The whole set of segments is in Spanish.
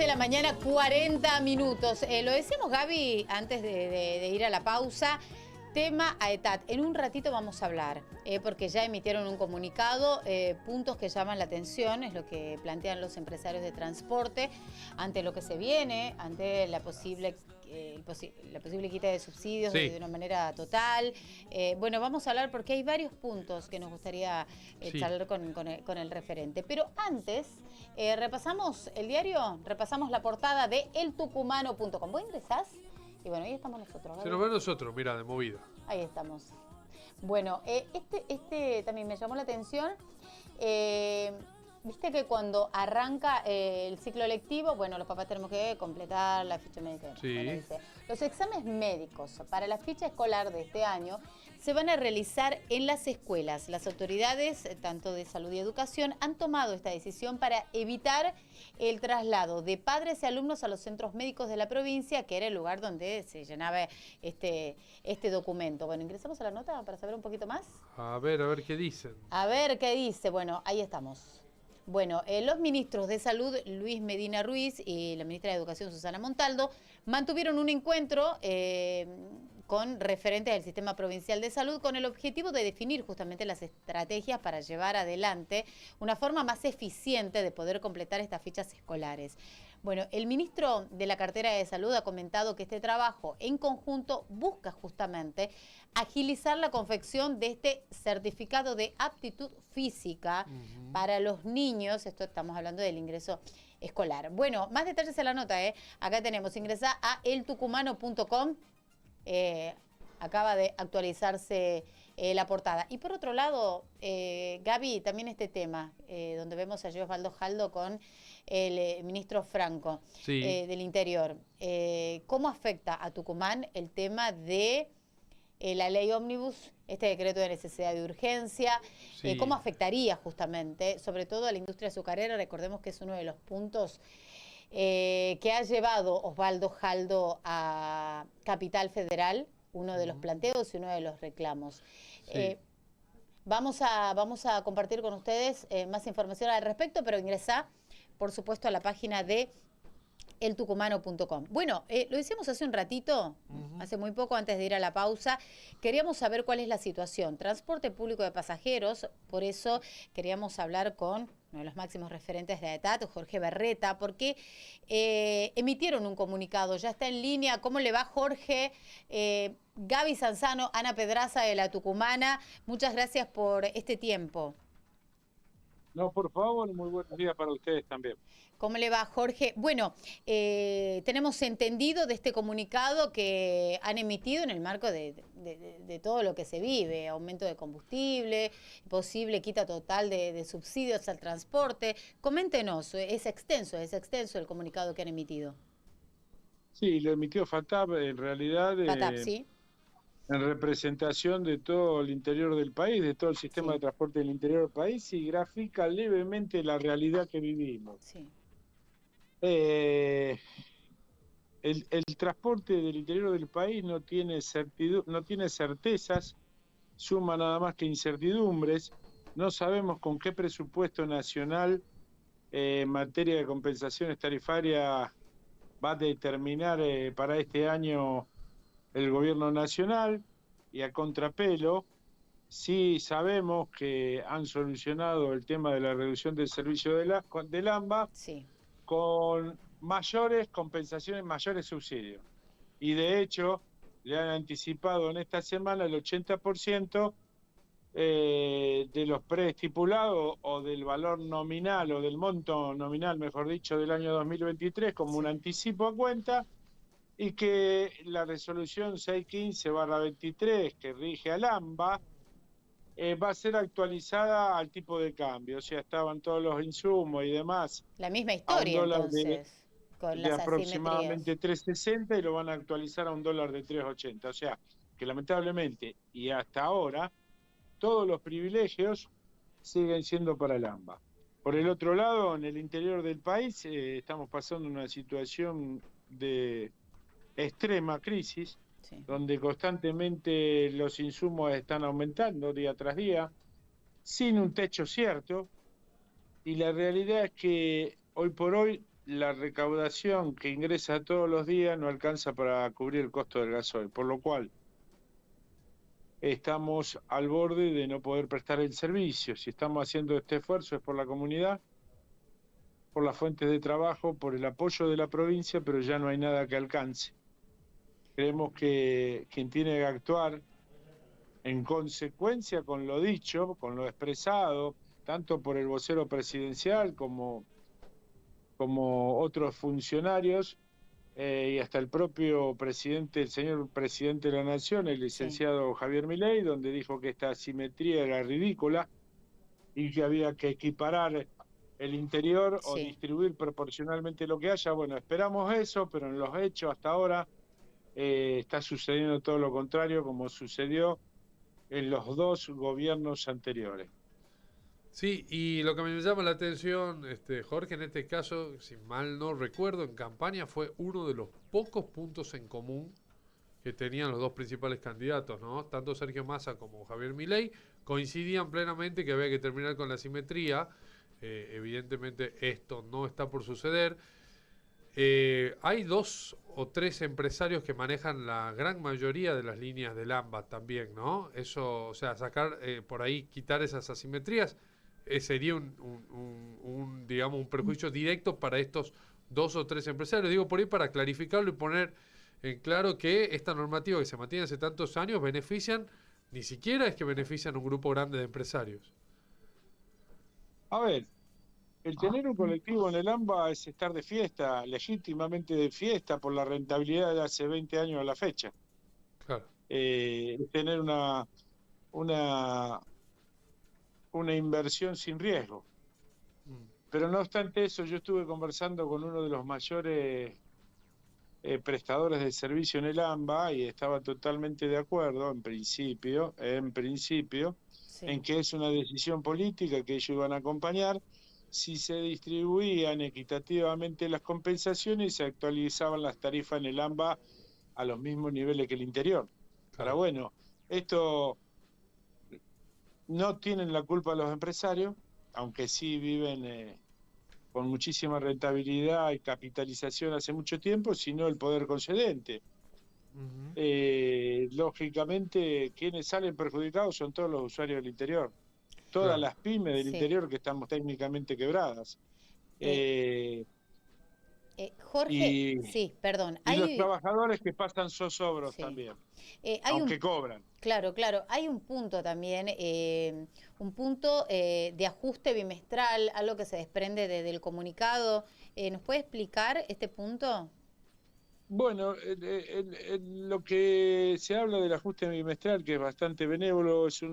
de la mañana, 40 minutos. Lo decíamos, Gaby, antes de ir a la pausa. Tema AETAT. En un ratito vamos a hablar, porque ya emitieron un comunicado, puntos que llaman la atención, es lo que plantean los empresarios de transporte, ante lo que se viene, ante la posible quita de subsidios de una manera total. Bueno, vamos a hablar porque hay varios puntos que nos gustaría charlar con el referente. Pero antes, repasamos el diario, repasamos la portada de eltucumano.com. ¿Vos ingresás? Y bueno, ahí estamos nosotros. Se nos ve a nosotros, mira, de movida. Ahí estamos. Bueno, este también me llamó la atención. Viste que cuando arranca el ciclo lectivo, bueno, los papás tenemos que completar la ficha médica. Sí. Bueno, dice, los exámenes médicos para la ficha escolar de este año se van a realizar en las escuelas. Las autoridades, tanto de salud y educación, han tomado esta decisión para evitar el traslado de padres y alumnos a los centros médicos de la provincia, que era el lugar donde se llenaba este documento. Bueno, ingresamos a la nota para saber un poquito más. A ver qué dicen. A ver qué dice. Bueno, ahí estamos. Bueno, los ministros de Salud, Luis Medina Ruiz, y la ministra de Educación, Susana Montaldo, mantuvieron un encuentro con referentes del Sistema Provincial de Salud con el objetivo de definir justamente las estrategias para llevar adelante una forma más eficiente de poder completar estas fichas escolares. Bueno, el ministro de la cartera de Salud ha comentado que este trabajo en conjunto busca justamente agilizar la confección de este certificado de aptitud física para los niños. Esto estamos hablando del ingreso escolar. Bueno, más detalles en la nota, Acá tenemos, ingresá a eltucumano.com. Acaba de actualizarse la portada. Y por otro lado, Gaby, también este tema, donde vemos a Osvaldo Jaldo con el ministro Franco del Interior. ¿Cómo afecta a Tucumán el tema de la ley ómnibus, este decreto de necesidad de urgencia? ¿Cómo afectaría justamente, sobre todo a la industria azucarera? Recordemos que es uno de los puntos que ha llevado Osvaldo Jaldo a Capital Federal, uno de los planteos y uno de los reclamos. Vamos a compartir con ustedes más información al respecto, pero ingresá, por supuesto, a la página de eltucumano.com. Bueno, lo decíamos hace un ratito, hace muy poco, antes de ir a la pausa. Queríamos saber cuál es la situación. Transporte público de pasajeros, por eso queríamos hablar con uno de los máximos referentes de AETAT, Jorge Berreta, porque emitieron un comunicado, ya está en línea. ¿Cómo le va, Jorge? Gaby Sanzano, Ana Pedraza de la Tucumana, muchas gracias por este tiempo. No, por favor, muy buenos días para ustedes también. ¿Cómo le va, Jorge? Bueno, tenemos entendido de este comunicado que han emitido en el marco de todo lo que se vive, aumento de combustible, posible quita total de subsidios al transporte. Coméntenos, es extenso el comunicado que han emitido. Sí, lo emitió FATAP, en realidad, FATAP, sí. En representación de todo el interior del país, de todo el sistema de transporte del interior del país, y grafica levemente la realidad que vivimos. Sí. El transporte del interior del país no tiene certezas, suma nada más que incertidumbres. No sabemos con qué presupuesto nacional en materia de compensaciones tarifarias va a determinar para este año el gobierno nacional, y a contrapelo sí sabemos que han solucionado el tema de la reducción del servicio del AMBA con mayores compensaciones, mayores subsidios. Y de hecho le han anticipado en esta semana el 80% de los preestipulados o del valor nominal o del monto nominal, mejor dicho, del año 2023 como un anticipo a cuenta. Y que la resolución 615/23, que rige al AMBA, va a ser actualizada al tipo de cambio. O sea, estaban todos los insumos y demás. La misma historia, entonces, con las aproximadamente 3.60 y lo van a actualizar a un dólar de 3.80. O sea, que lamentablemente, y hasta ahora, todos los privilegios siguen siendo para el AMBA. Por el otro lado, en el interior del país, estamos pasando una situación de extrema crisis, donde constantemente los insumos están aumentando día tras día, sin un techo cierto, y la realidad es que hoy por hoy la recaudación que ingresa todos los días no alcanza para cubrir el costo del gasoil, por lo cual estamos al borde de no poder prestar el servicio. Si estamos haciendo este esfuerzo es por la comunidad, por las fuentes de trabajo, por el apoyo de la provincia, pero ya no hay nada que alcance. Creemos que quien tiene que actuar en consecuencia con lo dicho, con lo expresado, tanto por el vocero presidencial como otros funcionarios, y hasta el propio presidente, el señor presidente de la Nación, el licenciado Javier Milei, donde dijo que esta asimetría era ridícula y que había que equiparar el interior o distribuir proporcionalmente lo que haya. Bueno, esperamos eso, pero en los hechos hasta ahora está sucediendo todo lo contrario, como sucedió en los dos gobiernos anteriores. Sí, y lo que me llama la atención, Jorge, en este caso, si mal no recuerdo, en campaña fue uno de los pocos puntos en común que tenían los dos principales candidatos, ¿no? Tanto Sergio Massa como Javier Milei coincidían plenamente que había que terminar con la asimetría. Evidentemente esto no está por suceder. Hay 2 o 3 empresarios que manejan la gran mayoría de las líneas del AMBA también, ¿no? Eso, o sea, sacar por ahí, quitar esas asimetrías, sería digamos, un perjuicio directo para estos 2 o 3 empresarios. Digo, por ahí para clarificarlo y poner en claro que esta normativa que se mantiene hace tantos años ni siquiera es que benefician a un grupo grande de empresarios. A ver, el tener un colectivo en el AMBA es estar de fiesta, legítimamente de fiesta, por la rentabilidad de hace 20 años a la fecha. Claro. Es tener una inversión sin riesgo. Pero no obstante eso, yo estuve conversando con uno de los mayores prestadores de servicio en el AMBA y estaba totalmente de acuerdo, en principio, en que es una decisión política que ellos iban a acompañar. Si se distribuían equitativamente las compensaciones y se actualizaban las tarifas en el AMBA a los mismos niveles que el interior. Ahora, bueno, esto no tienen la culpa los empresarios, aunque sí viven con muchísima rentabilidad y capitalización hace mucho tiempo, sino el poder concedente. Lógicamente, quienes salen perjudicados son todos los usuarios del interior, todas las pymes del interior que estamos técnicamente quebradas. Jorge, perdón. Y los trabajadores que pasan zozobros también, aunque cobran. Claro, hay un punto también, un punto de ajuste bimestral, algo que se desprende del comunicado. ¿Nos puede explicar este punto? Bueno, lo que se habla del ajuste bimestral, que es bastante benévolo, es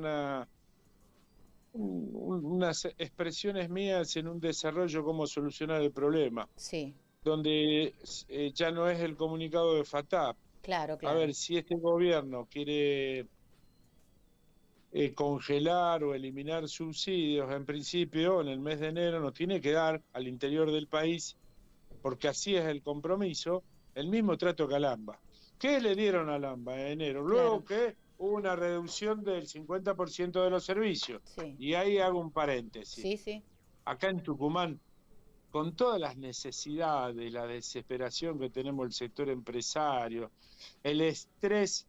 unas expresiones mías en un desarrollo cómo solucionar el problema. Sí. Donde ya no es el comunicado de FATAP. Claro. A ver, si este gobierno quiere congelar o eliminar subsidios, en principio, en el mes de enero nos tiene que dar al interior del país, porque así es el compromiso, el mismo trato que al AMBA. ¿Qué le dieron al AMBA en enero? Luego que hubo una reducción del 50% de los servicios. Y ahí hago un paréntesis. Acá en Tucumán, con todas las necesidades, la desesperación que tenemos el sector empresario, el estrés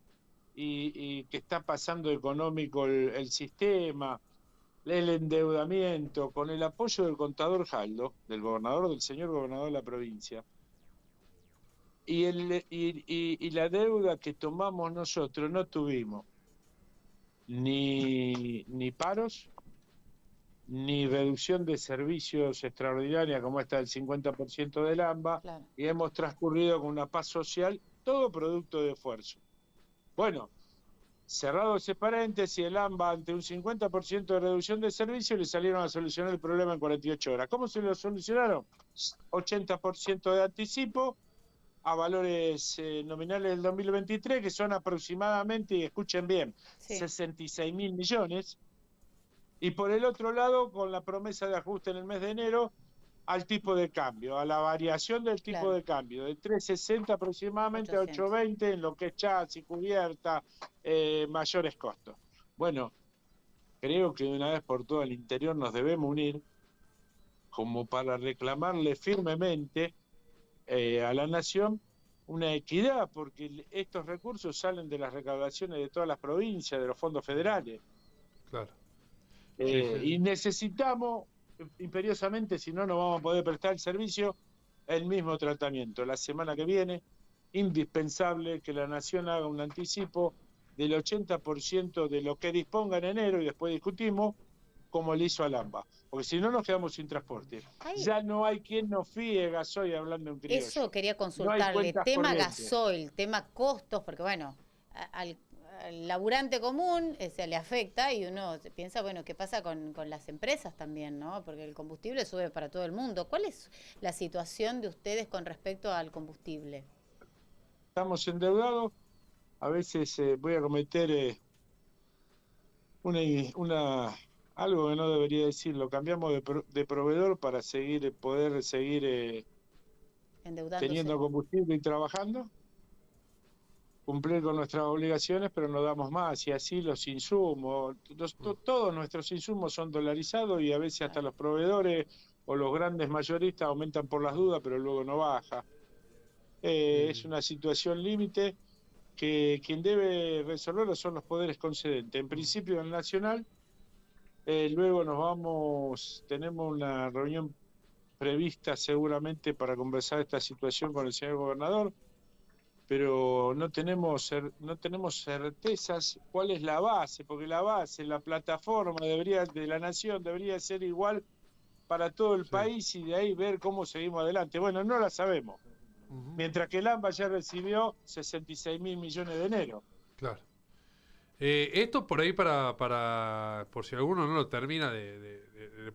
y que está pasando económico el sistema, el endeudamiento, con el apoyo del contador Jaldo, del señor gobernador de la provincia, y la deuda que tomamos nosotros, no tuvimos ni paros, ni reducción de servicios extraordinaria como esta del 50% del AMBA, y hemos transcurrido con una paz social, todo producto de esfuerzo. Bueno, cerrado ese paréntesis, el AMBA ante un 50% de reducción de servicios le salieron a solucionar el problema en 48 horas. ¿Cómo se lo solucionaron? 80% de anticipo a valores nominales del 2023, que son aproximadamente, y escuchen bien, 66.000 millones. Y por el otro lado, con la promesa de ajuste en el mes de enero al tipo de cambio, a la variación del tipo de cambio, de 3.60 aproximadamente a 8.20 en lo que es chasis, cubierta, mayores costos. Bueno, creo que de una vez por todas el interior nos debemos unir como para reclamarle firmemente a la Nación una equidad, porque estos recursos salen de las recaudaciones de todas las provincias, de los fondos federales. Claro. Y necesitamos imperiosamente, si no, no vamos a poder prestar el servicio, el mismo tratamiento. La semana que viene, indispensable que la Nación haga un anticipo del 80% de lo que disponga en enero y después discutimos, como le hizo al AMBA. Porque si no, nos quedamos sin transporte. Ya no hay quien nos fíe gasoil, hablando en criollo. Eso quería No hay consultarle, cuentas tema corrientes. gasoil, tema costos, porque bueno, al laburante común se le afecta y uno piensa, bueno, ¿qué pasa con las empresas también, no? Porque el combustible sube para todo el mundo. ¿Cuál es la situación de ustedes con respecto al combustible? Estamos endeudados. A veces voy a cometer algo que no debería decirlo. Cambiamos de proveedor para poder seguir Endeudándose. teniendo combustible y trabajando, cumplir con nuestras obligaciones, pero no damos más. Y así los insumos, todos nuestros insumos son dolarizados y a veces hasta los proveedores o los grandes mayoristas aumentan por las dudas, pero luego no baja. Es una situación límite que quien debe resolverlo son los poderes concedentes. En principio el Nacional, luego tenemos una reunión prevista seguramente para conversar esta situación con el señor gobernador, pero no tenemos certezas cuál es la base, porque la base, la plataforma de la Nación debería ser igual para todo el país y de ahí ver cómo seguimos adelante. Bueno, no la sabemos. Mientras que el AMBA ya recibió 66.000 millones de enero. Claro. Esto por ahí por si alguno no lo termina de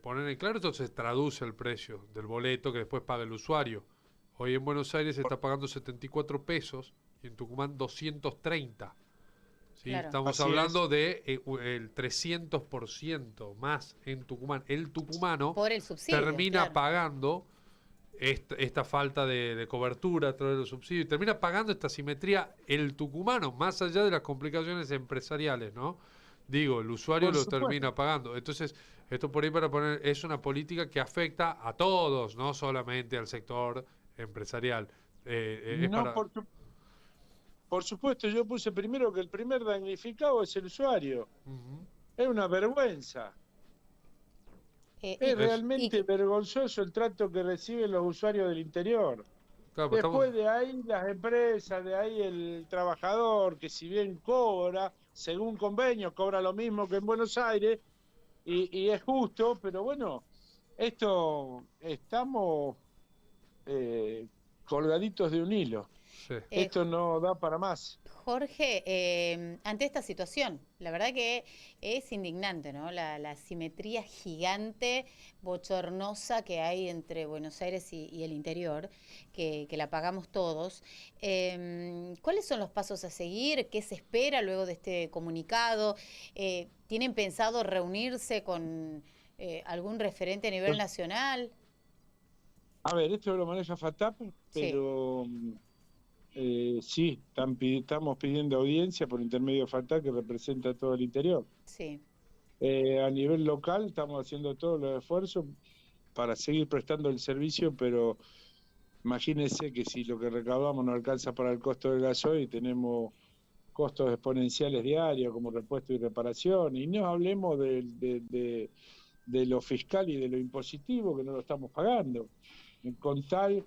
poner en claro, esto se traduce el precio del boleto que después paga el usuario. Hoy en Buenos Aires se está pagando 74 pesos y en Tucumán 230. ¿Sí? Claro. Estamos Así hablando de el 300% más en Tucumán. El tucumano Por el subsidio, termina claro. pagando esta falta de cobertura a través de los subsidios y termina pagando esta asimetría el tucumano, más allá de las complicaciones empresariales, ¿no? Digo, el usuario lo termina pagando. Entonces, esto por ahí es una política que afecta a todos, no solamente al sector empresarial. Por supuesto, yo puse primero que el primer damnificado es el usuario. Es una vergüenza. Es realmente vergonzoso el trato que reciben los usuarios del interior. Claro, Después de ahí las empresas, de ahí el trabajador, que si bien cobra, según convenio, cobra lo mismo que en Buenos Aires, y es justo, pero bueno, estamos colgaditos de un hilo. Sí. Esto no da para más. Jorge, ante esta situación, la verdad que es indignante, ¿no? La asimetría gigante, bochornosa que hay entre Buenos Aires y el interior, que la pagamos todos. ¿Cuáles son los pasos a seguir? ¿Qué se espera luego de este comunicado? ¿Tienen pensado reunirse con algún referente a nivel nacional? A ver, esto lo maneja FATAP, pero... sí, estamos pidiendo audiencia por intermedio de FATAP, que representa todo el interior. Sí. A nivel local estamos haciendo todos los esfuerzos para seguir prestando el servicio, pero imagínense que si lo que recaudamos no alcanza para el costo del gasoil y tenemos costos exponenciales diarios como repuesto y reparación, y no hablemos de lo fiscal y de lo impositivo, que no lo estamos pagando, con tal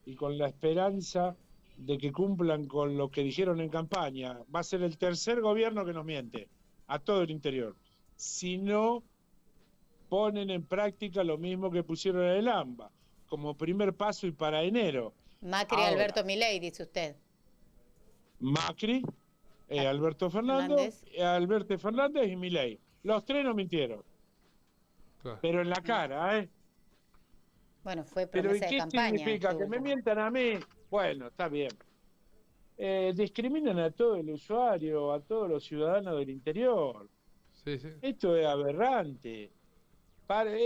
y con la esperanza de que cumplan con lo que dijeron en campaña. Va a ser el tercer gobierno que nos miente a todo el interior. Si no ponen en práctica lo mismo que pusieron en el AMBA, como primer paso y para enero. Macri, ahora, Alberto Milei, dice usted. Macri, Alberto Fernández y Milei. Los tres no mintieron. Claro. Pero en la cara, ¿eh? Bueno, fue promesa de campaña. ¿Qué significa? ¿Que me mientan a mí? Bueno, está bien. Discriminan a todo el usuario, a todos los ciudadanos del interior. Sí, sí. Esto es aberrante.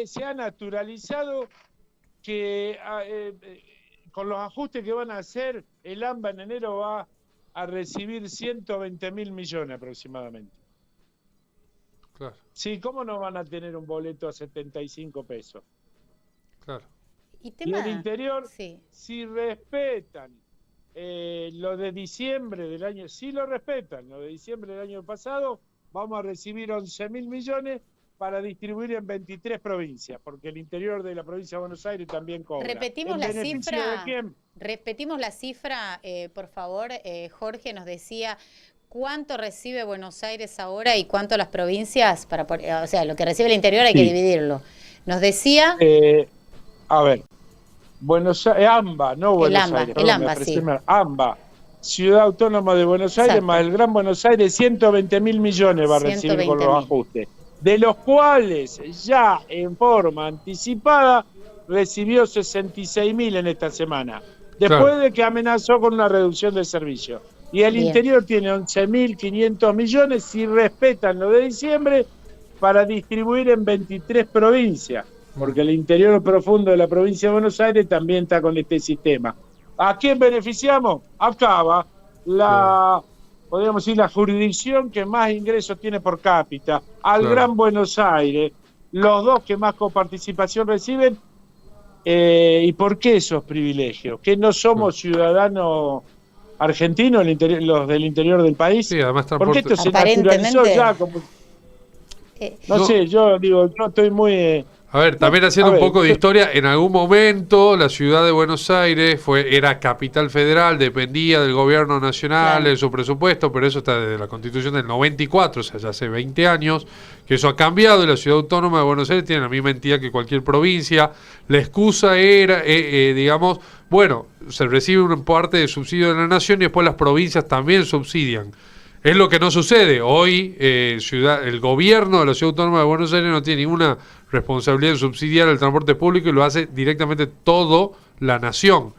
Se ha naturalizado que con los ajustes que van a hacer, el AMBA en enero va a recibir 120.000 millones aproximadamente. Claro. Sí, ¿cómo no van a tener un boleto a 75 pesos? Claro. Y Y el interior, sí. si respetan lo de diciembre del año, si lo respetan, lo de diciembre del año pasado, vamos a recibir 11.000 millones para distribuir en 23 provincias, porque el interior de la provincia de Buenos Aires también cobra. Repetimos ¿En la beneficio cifra. de quién? Repetimos la cifra, por favor. Jorge nos decía cuánto recibe Buenos Aires ahora y cuánto las provincias, o sea, lo que recibe el interior hay que dividirlo. Nos decía... A ver, Buenos Aires, AMBA, no Buenos AMBA, Aires, el AMBA, me sí. AMBA, Ciudad Autónoma de Buenos Aires, Exacto. más el Gran Buenos Aires, 120.000 millones va a recibir con los ajustes, de los cuales ya en forma anticipada recibió 66.000 en esta semana, después de que amenazó con una reducción del servicio. Y el interior tiene 11.500 millones si respetan lo de diciembre para distribuir en 23 provincias, porque el interior profundo de la provincia de Buenos Aires también está con este sistema. ¿A quién beneficiamos? Acaba podríamos decir, la jurisdicción que más ingresos tiene por cápita, al Gran Buenos Aires, los dos que más coparticipación reciben. ¿Y por qué esos privilegios? ¿Que no somos ciudadanos argentinos, los del interior del país? Sí, además porque esto se naturalizó ya como... No sé, yo digo, yo estoy muy... A ver, también haciendo un poco de historia, en algún momento la ciudad de Buenos Aires era capital federal, dependía del gobierno nacional, de su presupuesto, pero eso está desde la Constitución del 94, o sea, ya hace 20 años, que eso ha cambiado y la ciudad autónoma de Buenos Aires tiene la misma entidad que cualquier provincia. La excusa era, digamos, bueno, se recibe una parte de subsidio de la nación y después las provincias también subsidian. Es lo que no sucede. Hoy el gobierno de la Ciudad Autónoma de Buenos Aires no tiene ninguna responsabilidad en subsidiar el transporte público y lo hace directamente todo la nación.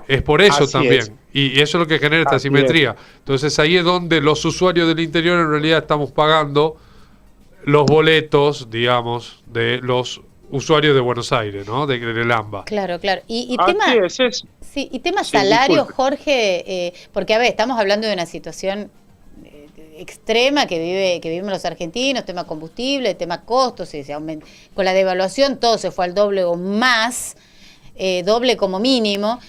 Es por eso Así también. es. Y eso es lo que genera esta asimetría. Entonces ahí es donde los usuarios del interior en realidad estamos pagando los boletos, digamos, de los usuarios de Buenos Aires, ¿no? Del AMBA. Claro, claro. Y tema Sí, salario, disculpe. Jorge, porque a ver, estamos hablando de una situación extrema que vivimos los argentinos, tema combustible, tema costos, con la devaluación todo se fue al doble o más, doble como mínimo.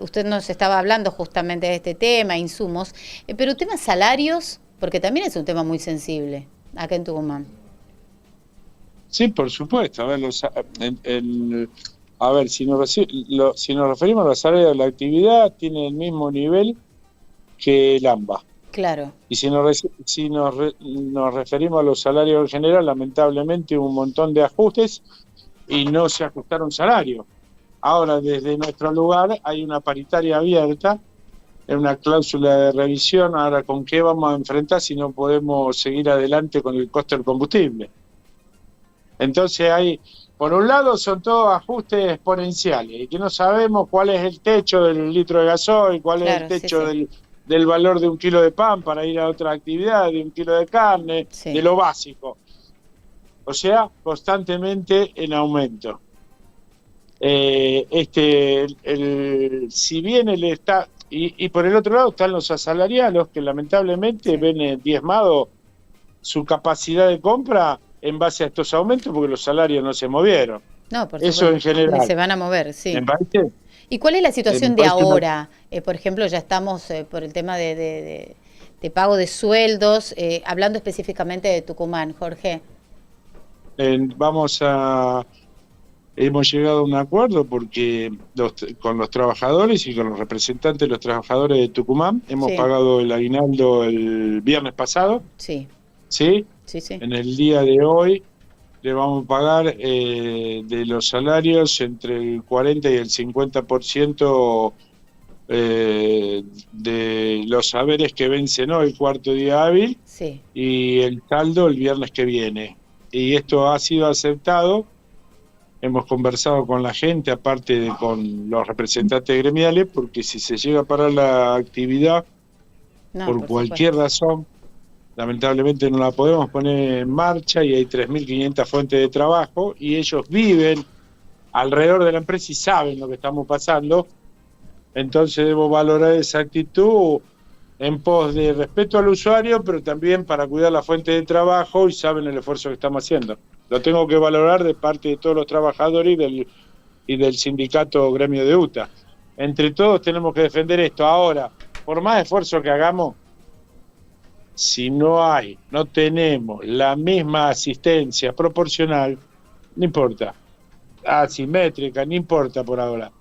Usted nos estaba hablando justamente de este tema, insumos, pero tema salarios, porque también es un tema muy sensible acá en Tucumán. Sí, por supuesto. A ver, si nos referimos a los salarios de la actividad, tiene el mismo nivel que el AMBA. Claro. Y si nos referimos a los salarios en general, lamentablemente hubo un montón de ajustes y no se ajustaron salarios. Ahora, desde nuestro lugar, hay una paritaria abierta, una cláusula de revisión. Ahora, ¿con qué vamos a enfrentar si no podemos seguir adelante con el costo del combustible? Entonces por un lado son todos ajustes exponenciales y que no sabemos cuál es el techo del litro de gasoil, cuál es el techo del valor de un kilo de pan para ir a otra actividad, de un kilo de carne, de lo básico. O sea, constantemente en aumento. Si bien él está, y por el otro lado están los asalariados que lamentablemente ven diezmado su capacidad de compra en base a estos aumentos porque los salarios no se movieron. No, por eso en general. Se van a mover, sí. ¿En parte? ¿Y cuál es la situación de ahora? Por ejemplo, ya estamos por el tema de pago de sueldos, hablando específicamente de Tucumán, Jorge. Hemos llegado a un acuerdo porque con los trabajadores y con los representantes de los trabajadores de Tucumán hemos pagado el aguinaldo el viernes pasado. Sí. ¿Sí? Sí. En el día de hoy le vamos a pagar de los salarios entre el 40 y el 50% de los saberes que vencen hoy, el cuarto día hábil, y el saldo el viernes que viene. Y esto ha sido aceptado. Hemos conversado con la gente, aparte de con los representantes gremiales, porque si se llega a parar la actividad por cualquier razón, lamentablemente no la podemos poner en marcha y hay 3.500 fuentes de trabajo y ellos viven alrededor de la empresa y saben lo que estamos pasando. Entonces debo valorar esa actitud en pos de respeto al usuario, pero también para cuidar la fuente de trabajo y saben el esfuerzo que estamos haciendo. Lo tengo que valorar de parte de todos los trabajadores y del y del sindicato Gremio de UTA. Entre todos tenemos que defender esto. Ahora, por más esfuerzo que hagamos, si no tenemos la misma asistencia proporcional, no importa, asimétrica, no importa por ahora,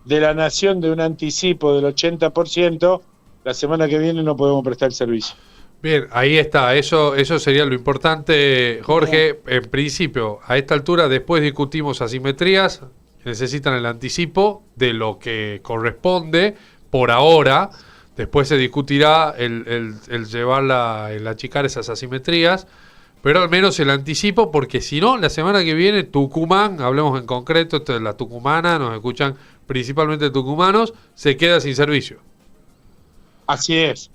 de la nación de un anticipo del 80%, la semana que viene no podemos prestar el servicio. Bien, ahí está, eso sería lo importante, Jorge. Bien. En principio, a esta altura, después discutimos asimetrías, necesitan el anticipo de lo que corresponde por ahora. Después se discutirá el el achicar esas asimetrías, pero al menos el anticipo, porque si no, la semana que viene Tucumán, hablemos en concreto, esto es la tucumana, nos escuchan principalmente tucumanos, se queda sin servicio. Así es.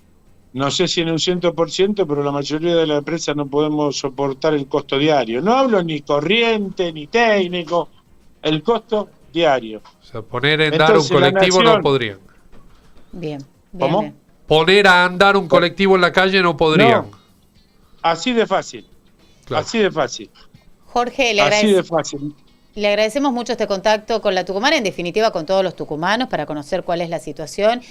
No sé si en un 100%, pero la mayoría de las empresas no podemos soportar el costo diario. No hablo ni corriente, ni técnico, el costo diario. O sea, poner a andar un colectivo no podrían. Bien. ¿Cómo? Bien. Poner a andar un colectivo en la calle no podrían. No. Así de fácil. Claro. Así de fácil. Jorge, le agradecemos mucho este contacto con la tucumana, en definitiva con todos los tucumanos, para conocer cuál es la situación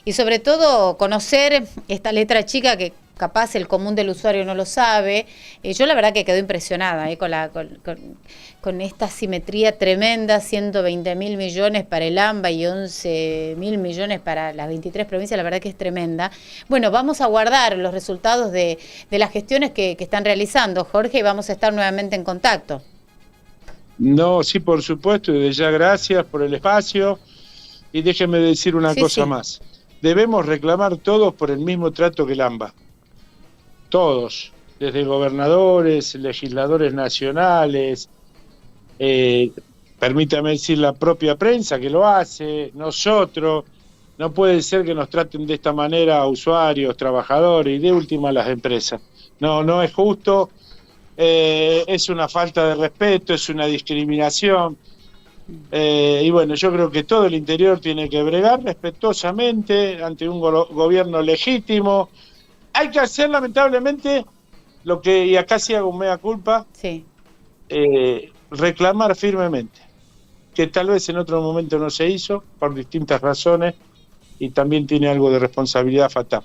y sobre todo conocer esta letra chica que capaz el común del usuario no lo sabe. Yo la verdad que quedo impresionada con esta simetría tremenda, 120.000 millones para el AMBA y 11.000 millones para las 23 provincias, la verdad que es tremenda. Bueno, vamos a guardar los resultados de las gestiones que están realizando, Jorge, y vamos a estar nuevamente en contacto. No, sí, por supuesto, y de ya gracias por el espacio. Y déjeme decir una cosa más. Debemos reclamar todos por el mismo trato que el AMBA. Todos, desde gobernadores, legisladores nacionales, permítame decir la propia prensa que lo hace, nosotros. No puede ser que nos traten de esta manera a usuarios, trabajadores y de última las empresas. No es justo. Es una falta de respeto, es una discriminación. Y bueno, yo creo que todo el interior tiene que bregar respetuosamente ante un gobierno legítimo. Hay que hacer lamentablemente lo que, y acá sí hago un mea culpa, reclamar firmemente, que tal vez en otro momento no se hizo por distintas razones y también tiene algo de responsabilidad fatal.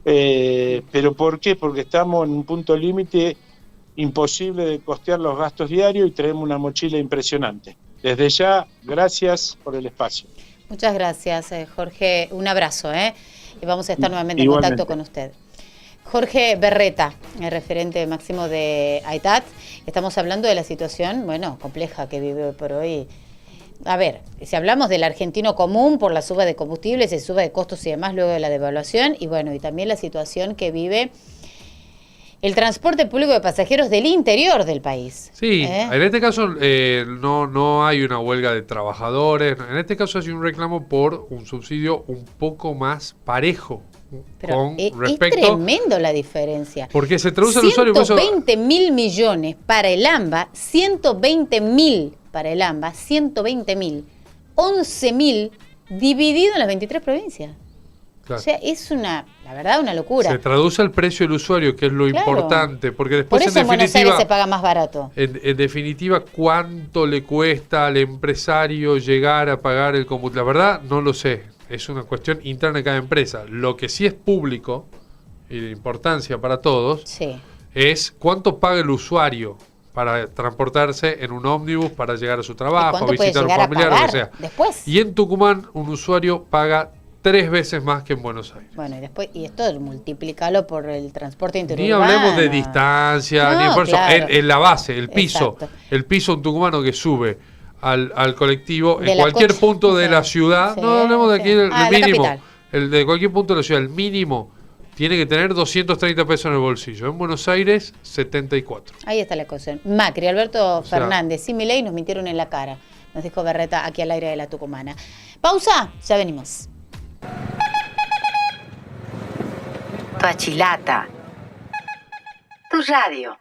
¿Pero por qué? Porque estamos en un punto límite imposible de costear los gastos diarios y tenemos una mochila impresionante. Desde ya, gracias por el espacio. Muchas gracias, Jorge. Un abrazo, y vamos a estar nuevamente en contacto con usted. Jorge Berreta, el referente máximo de AITAT. Estamos hablando de la situación, compleja que vive hoy por hoy. A ver, si hablamos del argentino común por la suba de combustibles, y suba de costos y demás luego de la devaluación, y también la situación que vive el transporte público de pasajeros del interior del país. Sí, en este caso no hay una huelga de trabajadores, en este caso hay un reclamo por un subsidio un poco más parejo. Pero con es respecto, tremendo la diferencia. Porque se traduce al usuario. 120.000 millones para el AMBA, 120.000 para el AMBA, 120.000, 11.000 dividido en las 23 provincias. Claro. O sea, es la verdad, una locura. Se traduce al precio del usuario, que es lo importante, porque después por eso en Buenos Aires se paga más barato. En definitiva, ¿cuánto le cuesta al empresario llegar a pagar el combustible? La verdad, no lo sé. Es una cuestión interna de cada empresa. Lo que sí es público, y de importancia para todos, es cuánto paga el usuario para transportarse en un ómnibus, para llegar a su trabajo, a visitar a un familiar, lo que sea. Después. Y en Tucumán, un usuario paga 3 veces más que en Buenos Aires. Bueno, y esto multiplícalo por el transporte interurbano. Ni hablemos de distancia, ni esfuerzo. Claro. En la base, el piso. Exacto. El piso un tucumano que sube al colectivo en cualquier punto de la ciudad. No hablemos de aquí el mínimo. El de cualquier punto de la ciudad, el mínimo tiene que tener 230 pesos en el bolsillo. En Buenos Aires, 74. Ahí está la cosa. Macri, Alberto Fernández y Milei nos mintieron en la cara. Nos dijo Berreta aquí al aire de la Tucumana. Pausa, ya venimos. Tu achilata. Tu radio.